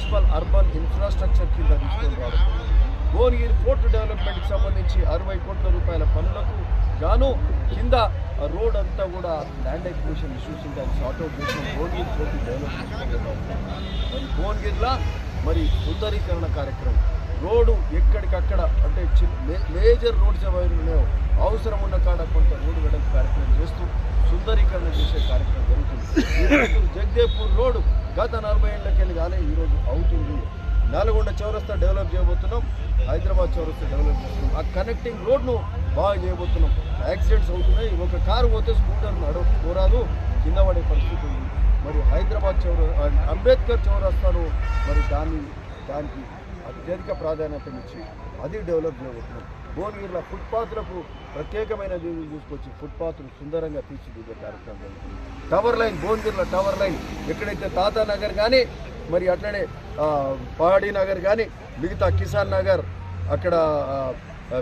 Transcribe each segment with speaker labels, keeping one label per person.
Speaker 1: Municipal urban infrastructure కింద తీసుకొని రావడం. భువనగిరి పోర్ట్ డెవలప్మెంట్కి సంబంధించి 60 కోట్ల రూపాయల పనులకు గాను కింద రోడ్ అంతా కూడా ల్యాండ్ ఎక్విజిషన్ ఇష్యూస్ ఉంటాయి, సార్ట్అవుట్ చేసిన భువనగిరి పోర్ట్ డెవలప్మెంట్. మరి భువనగిరిలో మరి సుందరీకరణ కార్యక్రమం, రోడ్డు ఎక్కడికక్కడ అంటే మేజర్ రోడ్స్ ఎవరు ఉన్నాయో అవసరం ఉన్న కాడ కొంత రోడ్డు వెడల్పు కార్యక్రమం చేస్తూ సుందరీకరణ చేసే కార్యక్రమం జరుగుతుంది. జగదేవ్పూర్ రోడ్డు గత 40 ఏళ్ళకెళ్ళి కానీ ఈరోజు అవుతుంది. నల్గొండ చౌరస్తా డెవలప్ చేయబోతున్నాం, హైదరాబాద్ చౌరస్తా డెవలప్ చేస్తున్నాం. ఆ కనెక్టింగ్ రోడ్ను బాగా చేయబోతున్నాం. యాక్సిడెంట్స్ అవుతున్నాయి, ఒక కారు పోతే స్కూటర్ పోరాదు, కింద పడే పరిస్థితి ఉంది. మరి హైదరాబాద్ అంబేద్కర్ చౌరస్తాను మరి దానికి అత్యధిక ప్రాధాన్యతనిచ్చి అది డెవలప్ చేయబోతున్నాం. భువనగిరిలో ఫుట్పాత్లకు ప్రత్యేకమైన నిధులు తీసుకొచ్చి ఫుట్పాత్లు సుందరంగా తీర్చిదిద్దే కార్యక్రమం జరుగుతుంది. టవర్ లైన్, భువనగిరిలో టవర్ లైన్ ఎక్కడైతే తాతానగర్ కానీ మరి అట్లనే పహాడీ నగర్ కానీ మిగతా కిసాన్ నగర్ అక్కడ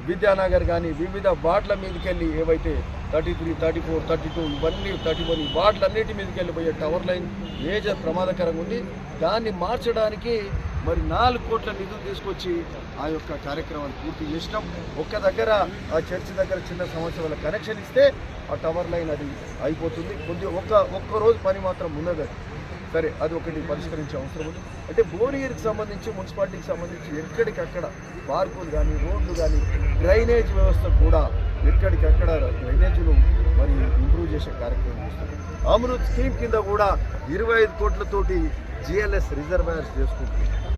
Speaker 1: విద్యానగర్ కానీ వివిధ వార్డుల మీదకి వెళ్ళి ఏవైతే 33, 34, 32 ఇవన్నీ 31 వార్డులన్నిటి మీదకి వెళ్ళిపోయే టవర్ లైన్ మేజర్ ప్రమాదకరంగా ఉంది. దాన్ని మార్చడానికి మరి 4 కోట్ల నిధులు తీసుకొచ్చి ఆ యొక్క కార్యక్రమాన్ని పూర్తి చేసినాం. ఒక్క దగ్గర ఆ చర్చి దగ్గర చిన్న సమస్య వల్ల కనెక్షన్ ఇస్తే ఆ టవర్ లైన్ అది అయిపోతుంది. ఒక్క రోజు పని మాత్రం ఉన్నది. సరే, అది ఒకటి పరిష్కరించే అవసరం ఉంది. అంటే భువనగిరికి సంబంధించి మున్సిపాలిటీకి సంబంధించి ఎక్కడికక్కడ పార్కులు కానీ రోడ్లు కానీ డ్రైనేజ్ వ్యవస్థ కూడా ఎక్కడికక్కడ డ్రైనేజీలు మరి ఇంప్రూవ్ చేసే కార్యక్రమం చేస్తుంది. అమృత్ స్కీమ్ కింద కూడా 25 కోట్లతోటి జిఎల్ఎస్ రిజర్వాయర్స్ చేసుకుంటుంది.